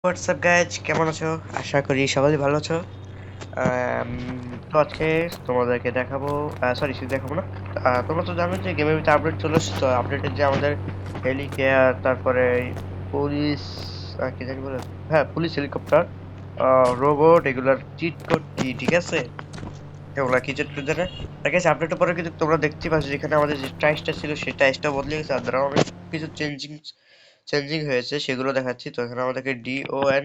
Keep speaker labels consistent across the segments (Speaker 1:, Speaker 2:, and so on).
Speaker 1: WhatsApp guys, কেমন আছো? আশা করি সবাই ভালো আছো। আম, তো আজকে তোমাদেরকে দেখাবো, সরি শুধু দেখাবো না। তোমরা তো জানো যে গেমের ভিতরে আপডেট চলে এসেছে। তো আপডেটের যে আমাদের হেলিকেয়ার, তারপরে পুলিশ, কি জানি বলে, হ্যাঁ পুলিশ হেলিকপ্টার, রোবট, এগুলার চিট কোড কি, ঠিক আছে? এগুলা কি চিট কোড জানে? ঠিক আছে, আপডেটের পরে কিন্তু তোমরা দেখতে পাচ্ছ যেখানে আমাদের যে টাইসটা ছিল সেই টাইসটা বদলে গেছে, আর দ্বারা অনেক কিছু চেঞ্জিং হয়েছে, সেগুলো দেখাচ্ছি। তো এখানে আমাদেরকে DON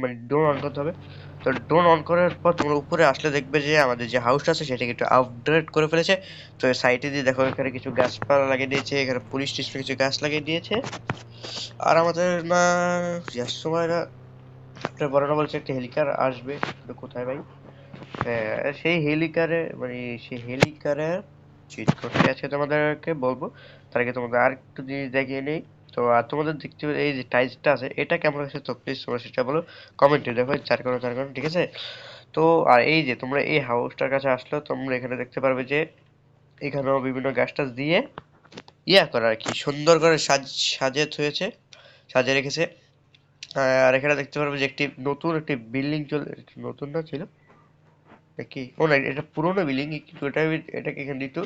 Speaker 1: মানে ডোন অন করতে হবে। তো ডোন অন করার পর তোমরা উপরে আসলে দেখবে যে আমাদের যে হাউসটা আছে সেটাকে একটু আপগ্রেড করে ফেলেছে। তো সাইডে দিয়ে দেখো এখানে কিছু গাছপালা লাগিয়ে দিয়েছে, এখানে পুলিশ স্টেশনে কিছু গাছ লাগিয়ে দিয়েছে। আর আমাদের না যার সময় না একটা বড় না বলছে একটা হেলিকার আসবে, কিন্তু কোথায় ভাই? হ্যাঁ, সেই হেলিকারের চিট কোডটা আজকে তোমাদেরকে বলবো। তার আগে তোমাদের আর একটু জিনিস দেখিয়ে নেই। তো আর তোমাদের দেখতে হবে এই যে টাইলসটা আছে এটা কেমন আছে, তো প্লিজ তোমরা সেটা বলো কমেন্টে। দেখো 4 কোণ, ঠিক আছে? তো আর এই যে তোমরা এই হাউসটার কাছে আসলে তোমরা এখানে দেখতে পারবে যে এখানেও বিভিন্ন গাছ টাছ দিয়ে করা আর কি, সুন্দর করে সাজিয়ে হয়েছে, সাজিয়ে রেখেছে। আর এখানে দেখতে পারবে যে নতুন একটি বিল্ডিং চলে, নতুন না ছিল কি, ও না এটা পুরোনো বিল্ডিং, কিন্তু এটাকে এখানে একটু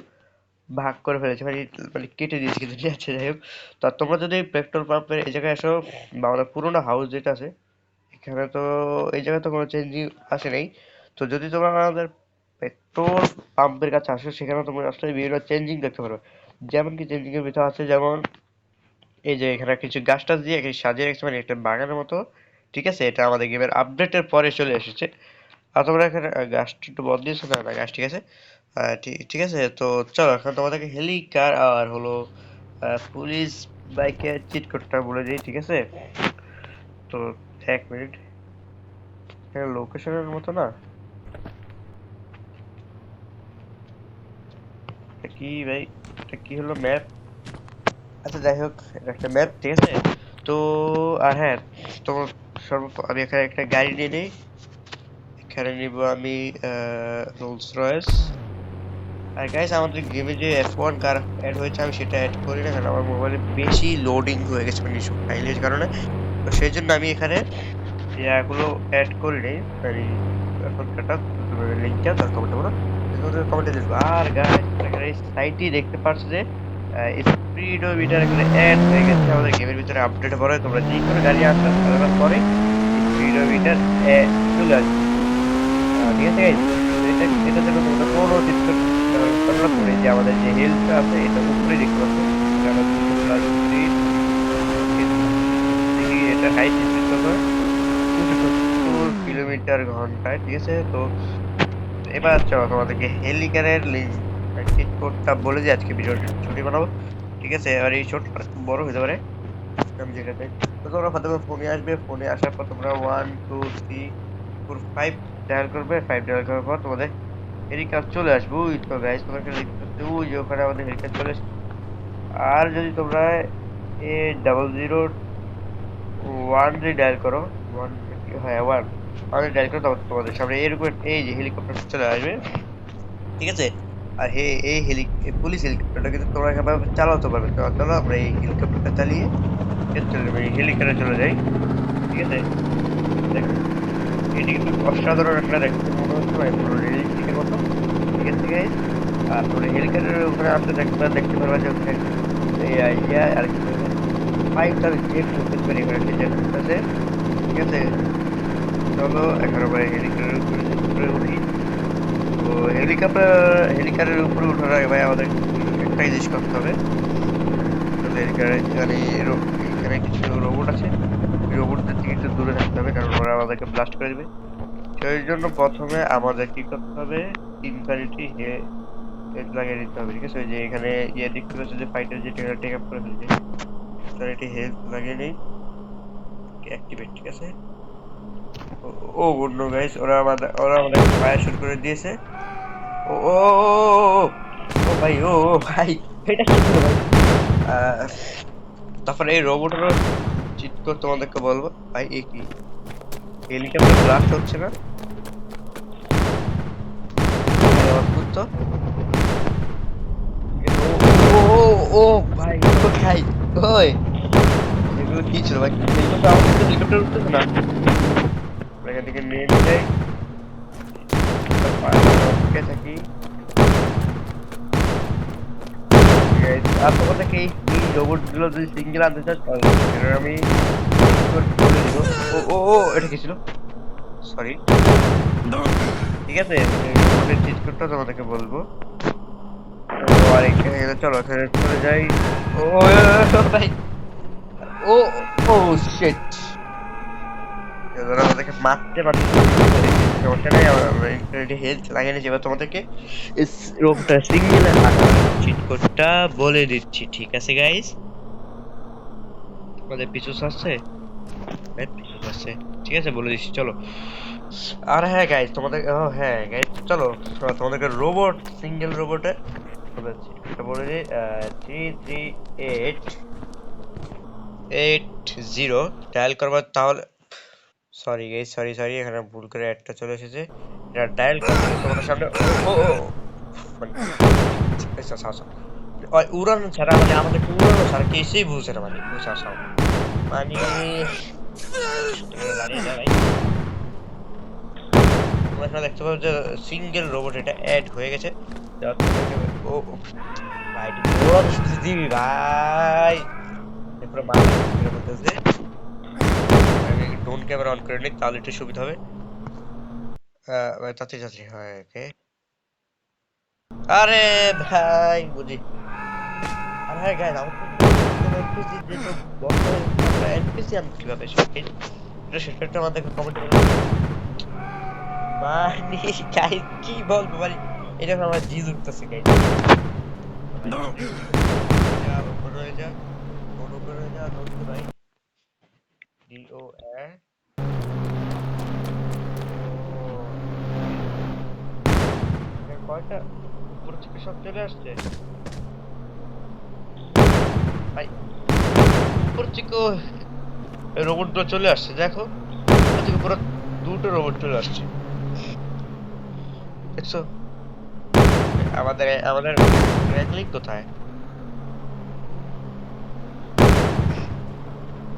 Speaker 1: ভাগ করে ফেলেছে, মানে মানে কেটে দিয়েছে কিন্তু, ঠিক আছে? যাই হোক, তো তোমরা যদি পেট্রোল পাম্পের এই জায়গায় আসো বা আমাদের পুরোনো হাউস যেটা আছে এখানে, তো এই জায়গায় তো কোনো চেঞ্জিং আসে নাই। তো যদি তোমরা আমাদের পেট্রোল পাম্পের কাছে আসো সেখানে তোমরা আসলে বিভিন্ন চেঞ্জিং দেখতে পারবে। যেমন কি চেঞ্জিং এর ভিতর আছে, যেমন এই যে এখানে কিছু গাছ টাছ দিয়ে সাজিয়ে রেখেছে, মানে একটা বাগানের মতো, ঠিক আছে? এটা আমাদের গেমের আপডেটের পরে চলে এসেছে। আর তোমরা এখানে গাছটা একটু বদলিয়েছো, না না গাছ ঠিক আছে। ঠিক আছে, তো চলো এখন তোমাদেরকে হেলিকার আর হলো পুলিশ বাইকের চিট কোডটা বলে দিই, ঠিক আছে? তো 1 মিনিট, লোকেশনের মতো না, এটা কি ভাই? এটা কি হলো, ম্যাপ? আচ্ছা যাই হোক, এটা একটা ম্যাপ, ঠিক আছে? তো আর হ্যাঁ, তো আমি এখানে একটা গাড়ি নিয়ে নিই। এখানে নিব আমি রোলস রয়েস। আর গাইস, আমাদের গেমে যে F1 কার অ্যাড হয়েছে আমি সেটা অ্যাড করি না, কারণ আমার মোবাইলে বেশি লোডিং হয়ে গেছে, মানে এইসব ফাইলের কারণে। তো সেই জন্য আমি এখানে এগুলো অ্যাড করি নাই, মানে এখনকারটা লিঙ্কটা তার কমেন্টে বলো, কমেন্টে দিবো। আর গাইস, এখানে সাইটই দেখতে পাচ্ছ যে স্পিডোমিটার এখানে অ্যাড হয়ে গেছে আমাদের গেমের ভিতরে। আপডেট পরে তোমরা যে কোনো গাড়ি আসার চালানোর পরে স্পিডোমিটার চলে আসবে, ঠিক আছে গাইস? এটার জন্য তোমরা কোনো চিন্তা করতে হবে যে আমাদের যে হেলথটা আছে এটা উপরে দেখতে পাচ্ছ, এটা আমরা 200+3 দেখি, এটা হাইট স্পিড কত, 270 কিলোমিটার ঘন্টায়, ঠিক আছে? তো এবার চলো তোমাদেরকে হেলিকারের চিট কোডটা বলে দিয়ে আজকে ভিডিওটা ছুটি বানাবো, ঠিক আছে? আর এই ছোটটা খুব বড় হতে পারে, আমি যেটা চাই। তো তোমরা প্রথমে ফোনে আসবে, ফোনে আসার পর তোমরা 1 2 3 4 5 ডায়াল করবে। 5 ডায়াল করার পর তোমাদের হেলিকার চলে আসবে। ওই তো গাইস, তোমরা এখানে দেখতে পাচ্ছ ওই যে ওখানে আমাদের হেলিকার চলে আসবে। আর যদি তোমরা A00 1 যদি ডায়াল করো, ওয়ান, হ্যাঁ ওয়ান, আমাদের ডায়াল করো, তখন তোমাদের সামনে এরকম এই যে হেলিকপ্টার চলে আসবে, ঠিক আছে? আর এই পুলিশ হেলিকপ্টারটা কিন্তু তোমরা এখানে চালাতে পারবে। তো চলো আমরা এই হেলিকপ্টারটা চালিয়ে চলে যাবো, এই হেলিকপ্টারে চলে যাই, ঠিক আছে? দেখো, এটি কিন্তু অসাধারণ একটা দেখতে মনে হচ্ছে, মানে পুরো রিয়েলিস্টিকের মতো, ঠিক আছে গাইস? আর তোমরা হেলিকপ্টারের উপরে আসলে দেখতে পারবা যে ওখানে এই আইডিয়া আর কি পাইপটা আমি চেক করতে পারি, এখানে চেক করতেছে, ঠিক আছে? চলো এখন আমরা হেলিকপ্টারের উপরে উঠি। তো হেলিকপ্টারের উপরে ওঠার আগে ভাই আমাদের একটাই জিনিস করতে হবে। এখানে কিছু রোবট আছে, রোবটদের থেকে একটু দূরে থাকতে হবে, কারণ ওরা আমাদেরকে ব্লাস্ট করে দিবে। সেই জন্য প্রথমে আমাদের কি করতে হবে, ইনফিনিটি হেড লাগিয়ে দিতে হবে, ঠিক আছে? ওই যে এখানে দেখতে পাচ্ছ যে ফাইটার জেট এখানে টেক আপ করে ফেলছে, ইনফিনিটি হেড লাগিয়ে নেই, অ্যাক্টিভেট, ঠিক আছে? ও ও অন্য গাইস, ওরা আমাদের ফায়ার শুরু করে দিয়েছে। ও ও ও ও, ও ভাই, ও ভাই, এটা কি হলো ভাই? আহ, তারপরে এই রোবটেরও চিট কোড তোমাদেরকে বলবো ভাই। এ কি, হেলিকপ্টার ব্লাস্ট হচ্ছে না? অদ্ভুত তো। ও ও ও ও ভাই, ও ভাই, ওই এগুলো কি ছিল ভাই? হেলিকপ্টার আমাদের তো হেলিকপ্টার উঠতেছে না। এখান থেকে নেমে যাই, অপেক্ষায় থাকি। আর তোমাদেরকে এই রোবট গুলো যদি সিঙ্গেল আনতে চাও তাহলে সেটা আমি বলে দিব। ও ও ও এটা কি ছিল? সরি। ঠিক আছে, রোবটের চিট কোডটা তোমাদেরকে বলবো। ও আর এখানে চলো এখানে চলে যাই। ও ভাই, ও ও শিট, আমাদেরকে মারতে মারতে সমস্যা নেই, আমরা ইনফিনিটি হেলথ লাগিয়ে নিয়েছি। এবার তোমাদেরকে রোবটটা সিঙ্গেল আনার চিট কোডটা বলে দিচ্ছি, ঠিক আছে গাইস? আমাদের পিছু আসছে, পিছু আসছে, ঠিক আছে বলে দিচ্ছি চলো। আর হ্যাঁ গাইস তোমাদের, ও হ্যাঁ গাইস চলো, তোমাদেরকে রোবট সিঙ্গেল রোবটে বলেছি, এটা বলে দিই 33880 ডায়াল করবার, তাহলে সরি গাইস, সরি সরি, এখানে ভুল করে একটা চলে এসেছে। এটা ডায়াল করতে তোমাদের সামনে ও ও মানে আচ্ছা আচ্ছা আচ্ছা। উড়ানো ছাড়া মানে আমাদেরকে উড়ানো ছাড়া কিছুই বুঝছে না, মানে বুঝে আসা মানে দাঁড়িয়ে যায় ভাই। তোমরা এখানে দেখতে পাচ্ছ যে সিঙ্গেল রোবট এটা অ্যাড হয়ে গেছে। ও ও, ভাই ওড়ানো শিখতেছি দিবি ভাই, পুরো মাথা ঘুরে ফেলতেছে। আমি ড্রোন ক্যামেরা অন করে নিই তাহলে একটু সুবিধা হবে। তাতে যাচ্ছি, হয় ওকে। আরে ভাই বুঝি। আর হ্যাঁ গাইস, আমার তো এনপিসি যেটা বর্তমানে আমরা এনপিসি আমি কিভাবে শিখি এটা, সেটা একটু আমাদেরকে কমেন্টে বলুন। মানে গাইস কি বলবো, মানে এটা আমার জিজ উঠতেছে গাইস। যা উপরে হয়ে যা, উপরে হয়ে যা ধরতে ভাই। ডিও কয়টা উপর থেকে সব চলে আসছে ভাই, উপর থেকে রোবট গুলো চলে আসছে দেখো, উপর থেকে পুরো দুটো রোবট চলে আসছে, দেখছো? আমাদের আমাদের র্যাঙ্কলিং কোথায়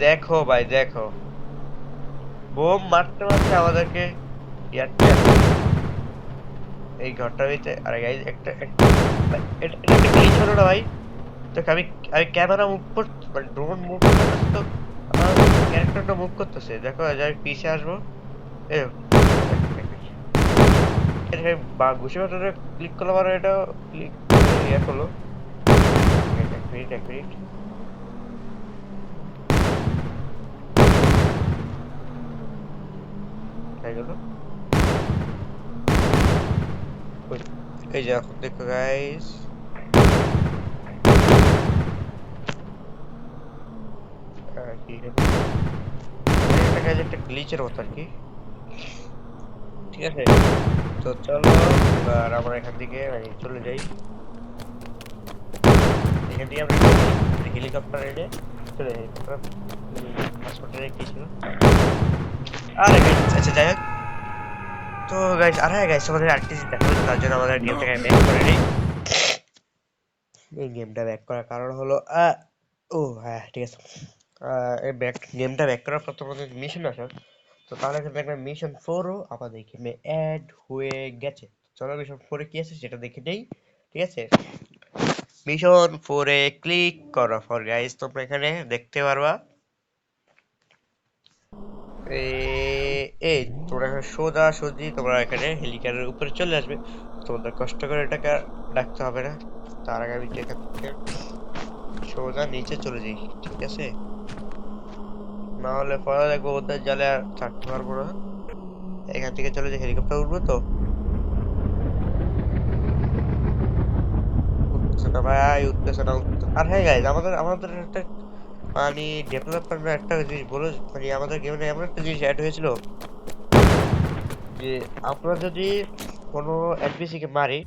Speaker 1: দেখো ভাই, দেখো বোম মারতে মারতে আমাদেরকে ইয়ারটা এই ঘরটার ভিতরে। আরে গাইস ভাই, এটা একটা গ্লিচ হলো না ভাই? দেখ আমি আমি ক্যামেরা মুভ করতে মানে ড্রোন মুভ করতেছে তো আমার ক্যারেক্টারটা মুভ করতেছে, দেখো যে আমি পিছে আসবো। এ এখানে বা ঘুষি বাটনে ক্লিক করলাম আর এটা ক্লিক ইয়ে করলো। এক মিনিট এক মিনিট, হয়ে গেল। ওই, এই যে এখন দেখো গাইস, কি হলো? একটা গাইস একটা গ্লিচের মতো আর কি, ঠিক আছে? তো চলো এবার আমরা এখান থেকে মানে চলে যাই, এখান থেকে আমরা হেলিকপ্টার এনে চলে যাই। হেলিকপ্টার পাসপোর্টে কি ছিল? আরে গাইস আচ্ছা যাই হোক। তো গাইস আর হ্যাঁ গাইস, আমাদের আরেকটি জিনিস দেখা হচ্ছে, তার জন্য আমাদের গেমটাকে ব্যাক করে নিই। এই গেমটা ব্যাক করার কারণ হলো ও হ্যাঁ ঠিক আছে, এই ব্যাক গেমটা ব্যাক করার পর তোমাদের মিশন আসে। তো তাহলে এখানে দেখবেন মিশন 4ও আমাদের গেমে অ্যাড হয়ে গেছে। চলো মিশন 4 এ কি আছে সেটা দেখে নেই, ঠিক আছে? মিশন 4 এ ক্লিক করার পর গাইস তোমরা এখানে দেখতে পারবা এই তোমরা এখানে সোজা সোজি তোমরা এখানে হেলিকপ্টারের উপরে চলে আসবে। তোমাদের কষ্ট করে এটাকে ডাকতে হবে না। তার আগে আমি এখান থেকে সোজা নিচে চলে যাই, ঠিক আছে? না হলে পরে দেখবো ওদের জালে আর থাকতে পারবো না। এখান থেকে চলে যাই, হেলিকপ্টার উঠবো তো উঠতেছে না ভাই, উঠতেছে না আর হ্যাঁ গাইজ, আমাদের আমাদের একটা মানে ডেভেলপাররা একটা জিনিস বলে, মানে আমাদের গেমে এমন একটা জিনিস অ্যাড হয়েছিল যে আমরা যদি কোনো এনপিসি কে মারি,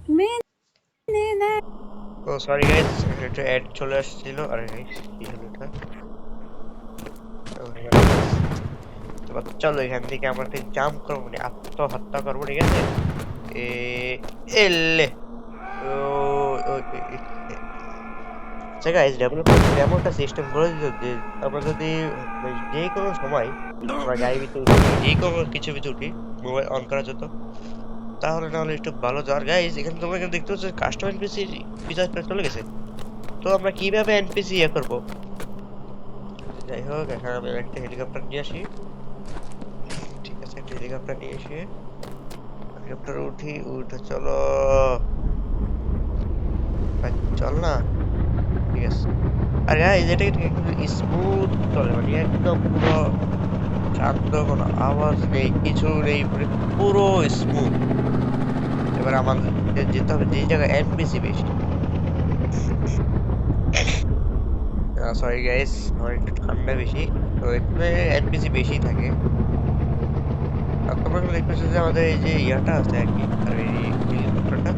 Speaker 1: ও সরি গাইস একটা অ্যাড চলে আসছিল। আরে গাইস কি হলো এটা? তো চলো এখান থেকে আমরা একটা জাম্প করবো, মানে আত্মহত্যা করবো, ঠিক আছে? এ এলে ও ও, আচ্ছা গাইস, ডেভেলপার এমন একটা সিস্টেম করে দিত যে আমরা যদি যে কোনো সময় আমরা গাড়ির ভিতরে উঠি, যে কোনো কিছুর ভিতরে উঠি, মোবাইল অন করা যেত, তাহলে না হলে একটু ভালো। আর গাইস, এখানে তোমরা এখানে দেখতে পাচ্ছ কাস্টম এনপিসি ফিচারটা চলে গেছে। তো আমরা কিভাবে এনপিসি ইয়ে করবো? যাই হোক, এখানে আমি একটা হেলিকপ্টার নিয়ে আসি। ঠিক আছে, একটা হেলিকপ্টার নিয়ে এসে হেলিকপ্টার উঠে চলো ভাই, চল না। ঠিক আছে। আর গাইস, এটা কিন্তু একদম স্মুথ চলে, মানে একদম পুরো শান্ত, কোনো আওয়াজ নেই, কিছু নেই, মানে পুরো স্মুথ। এবার আমাদের যেতে হবে যে জায়গায় এনপিসি বেশি। সরি গাইস, আমার একটু ঠান্ডা বেশি, তো এখানে এনপিসি বেশি থাকে। আর তোমরা এখানে দেখতেছো যে আমাদের এই যে ইয়াটা আছে আর কি, আর এই হেলিকপ্টারটা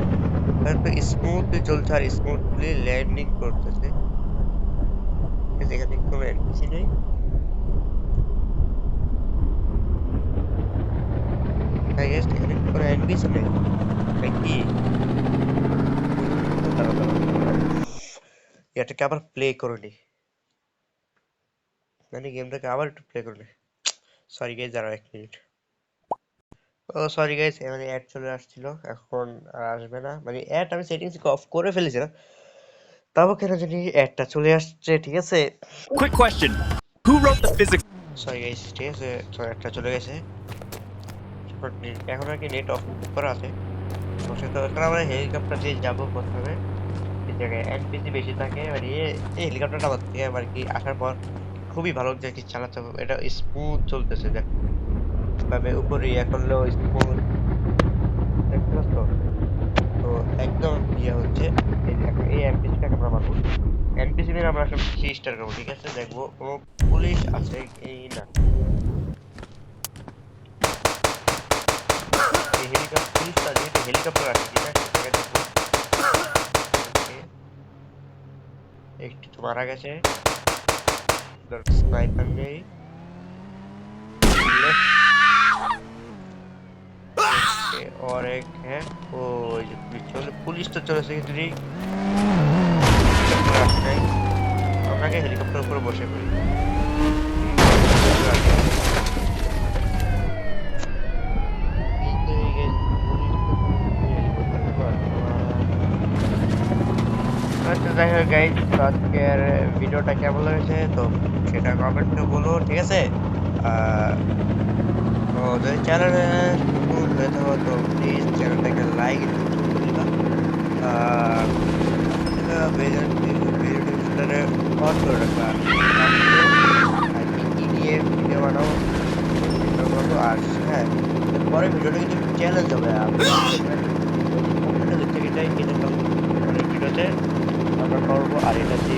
Speaker 1: একদম স্মুথলি চলছে আর স্মুথলি ল্যান্ডিং করতেছে। ঠিক আছে, এখানে কোনো এনপিসি নেই। হ্যাঁ গাইস, এখানে কোনো এনপিসি নেই নাকি? দাঁড়াও দাঁড়াও দাঁড়াও, এটাকে আবার প্লে করে নি, মানে গেমটাকে আবার একটু প্লে করে নি। সরি গাইস, দাঁড়াও 1 মিনিট। ও সরি গাইস, মানে অ্যাড চলে আসছিল, এখন আর আসবে না। মানে অ্যাড আমি সেটিংস অফ করে ফেলেছিলাম, তাও কেন জানি অ্যাডটা চলে আসছে। ঠিক আছে,
Speaker 2: Quick question. Who wrote the physics?
Speaker 1: Sorry guys, ঠিক আছে, তো অ্যাডটা চলে গেছে। এখন আর কি নেট অফ করা আছে। তো সেটা এখন আমরা হেলিকপ্টার দিয়ে যাবো প্রথমে এই জায়গায় এনপিসি বেশি থাকে। মানে এই হেলিকপ্টারটা আমার থেকে আর কি আসার পর খুবই ভালো যে কি চালাতে হবে, এটা স্মুথ চলতেছে। দেখ ভাবে উপরে ইয়ে করলেও স্মুথ, দেখতে পাচ্ছ তো? তো একদম ইয়ে হচ্ছে। এই যে এখন এই এনপিসিটাকে আমরা মারবো, এনপিসি মেরে আমরা সব 3 স্টার করবো। ঠিক আছে, দেখবো কোনো পুলিশ আছে এই না। এই হেলিকপ্টার পুলিশটা যেহেতু হেলিকপ্টার আছে, ঠিক আছে, সেটাকে দেখবো। Okay, একটি তো মারা গেছে, স্নাইপার নেই। ओके, और एक है वो, जो চলে পুলিশ তো চলেছে কিন্তু এই হেলিকপ্টার আসছে নাই। আমরা আগে হেলিকপ্টার উপরে বসে পড়ি। কিন্তু এই যে পুলিশ তো হেলিকপ্টারে আচ্ছা যাই হোক গাইজ, তো আজকের ভিডিওটা কেমন লেগেছে তো সেটা কমেন্টে বলো। ঠিক আছে, আর তো যদি চ্যানেলে নতুন হয়ে থাকো তো প্লিজ চ্যানেলটাকে লাইক করে দিবা। আর ভিডিওটারে অন করে রাখবা, নিয়ে ভিডিও বানাও, চেষ্টা করবো। আর হ্যাঁ, পরে ভিডিওটা কিন্তু চ্যালেঞ্জ হবে, কম্পিউটার দিক থেকে এটাই কিন্তু পরের ভিডিওতে আমরা করবো। আর এটা যে